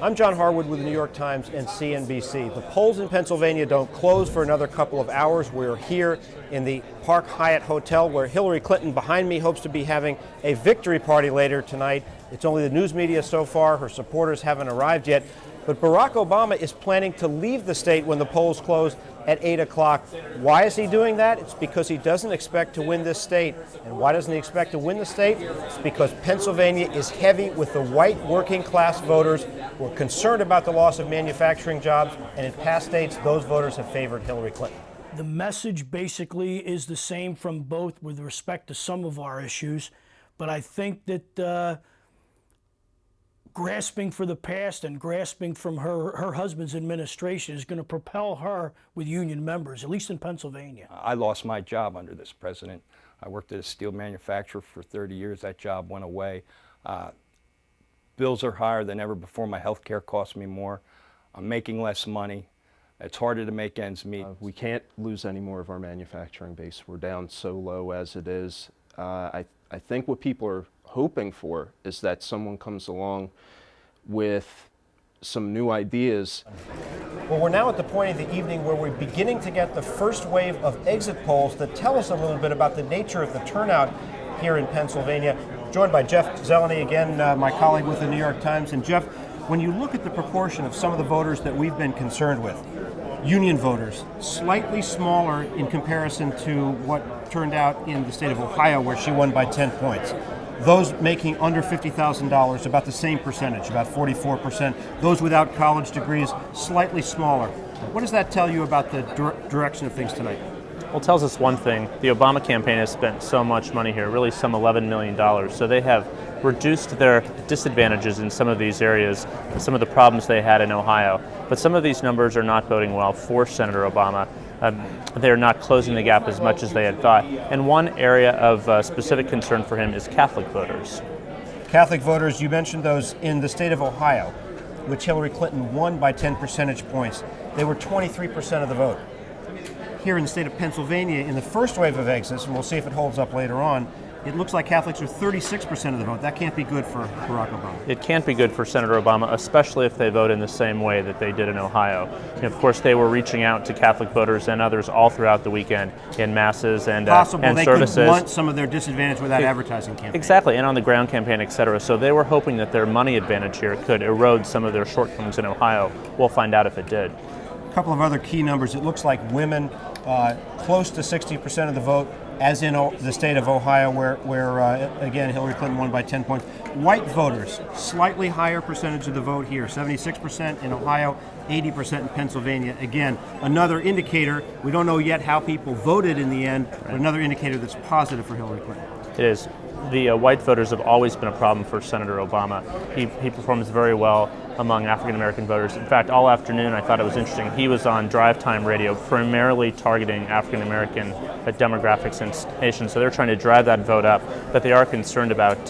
I'm John Harwood with the New York Times and CNBC. The polls in Pennsylvania don't close for another couple of hours. We're here in the Park Hyatt Hotel where Hillary Clinton, behind me, hopes to be having a victory party later tonight. It's only the news media so far. Her supporters haven't arrived yet. But Barack Obama is planning to leave the state when the polls close at 8 o'clock. Why is he doing that? It's because he doesn't expect to win this state. And why doesn't he expect to win the state? It's because Pennsylvania is heavy with the white working class voters who are concerned about the loss of manufacturing jobs. And in past states, those voters have favored Hillary Clinton. The message basically is the same from both with respect to some of our issues. But I think that grasping for the past and grasping from her husband's administration is going to propel her with union members, at least in Pennsylvania. I lost my job under this president. I worked at a steel manufacturer for 30 years. That job went away. Bills are higher than ever before. My health care costs me more. I'm making less money. It's harder to make ends meet. We can't lose any more of our manufacturing base. We're down so low as it is. I think what people are hoping for is that someone comes along with some new ideas. Well, we're now at the point of the evening where we're beginning to get the first wave of exit polls that tell us a little bit about the nature of the turnout here in Pennsylvania. Joined by Jeff Zeleny, again, my colleague with the New York Times. And Jeff, when you look at the proportion of some of the voters that we've been concerned with, union voters, slightly smaller in comparison to what turned out in the state of Ohio, where she won by 10 points. Those making under $50,000, about the same percentage, about 44%. Those without college degrees, slightly smaller. What does that tell you about the direction of things tonight? Well, it tells us one thing. The Obama campaign has spent so much money here, really some $11 million. So they have reduced their disadvantages in some of these areas, some of the problems they had in Ohio. But some of these numbers are not boding well for Senator Obama. They're not closing the gap as much as they had thought. And one area of specific concern for him is Catholic voters. Catholic voters, you mentioned those in the state of Ohio, which Hillary Clinton won by 10 percentage points. They were 23% of the vote. Here in the state of Pennsylvania, in the first wave of exits, and we'll see if it holds up later on, it looks like Catholics are 36% of the vote. That can't be good for Barack Obama. It can't be good for Senator Obama, especially if they vote in the same way that they did in Ohio. And of course, they were reaching out to Catholic voters and others all throughout the weekend in masses and services. They could blunt some of their disadvantage with that advertising campaign. Exactly, and on the ground campaign, et cetera. So they were hoping that their money advantage here could erode some of their shortcomings in Ohio. We'll find out if it did. A couple of other key numbers. It looks like women, close to 60% of the vote, as in the state of Ohio, where again, Hillary Clinton won by 10 points. White voters, slightly higher percentage of the vote here, 76% in Ohio, 80% in Pennsylvania. Again, another indicator. We don't know yet how people voted in the end, but another indicator that's positive for Hillary Clinton. It is. The white voters have always been a problem for Senator Obama. He performs very well among African American voters. In fact, all afternoon I thought it was interesting. He was on drive time radio, primarily targeting African American demographics and stations. So they're trying to drive that vote up, but they are concerned about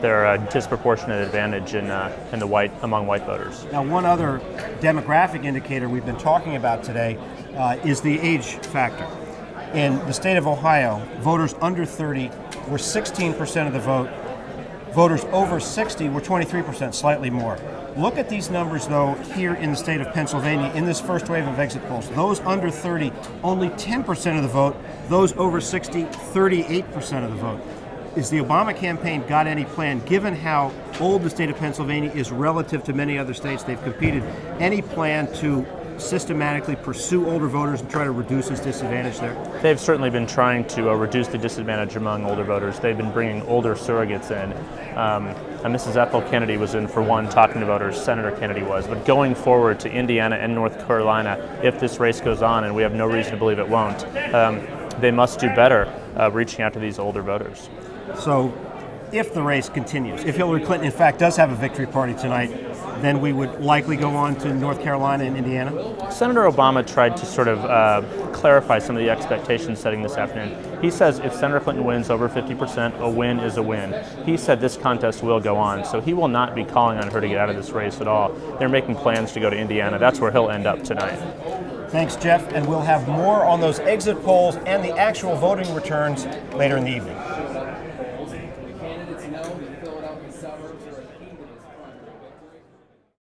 their disproportionate advantage among white voters. Now, one other demographic indicator we've been talking about today is the age factor. In the state of Ohio, voters under 30 were 16% of the vote. Voters over 60 were 23%, slightly more. Look at these numbers, though, here in the state of Pennsylvania in this first wave of exit polls. Those under 30, only 10% of the vote. Those over 60, 38% of the vote. Is the Obama campaign got any plan, given how old the state of Pennsylvania is relative to many other states they've competed, any plan to systematically pursue older voters and try to reduce his disadvantage there? They've certainly been trying to reduce the disadvantage among older voters. They've been bringing older surrogates in. And Mrs. Ethel Kennedy was in for one talking to voters, Senator Kennedy was. But going forward to Indiana and North Carolina, if this race goes on, and we have no reason to believe it won't, they must do better reaching out to these older voters. So if the race continues, if Hillary Clinton in fact does have a victory party tonight, then we would likely go on to North Carolina and Indiana? Senator Obama tried to sort of clarify some of the expectation setting this afternoon. He says if Senator Clinton wins over 50%, a win is a win. He said this contest will go on, so he will not be calling on her to get out of this race at all. They're making plans to go to Indiana. That's where he'll end up tonight. Thanks, Jeff, and we'll have more on those exit polls and the actual voting returns later in the evening.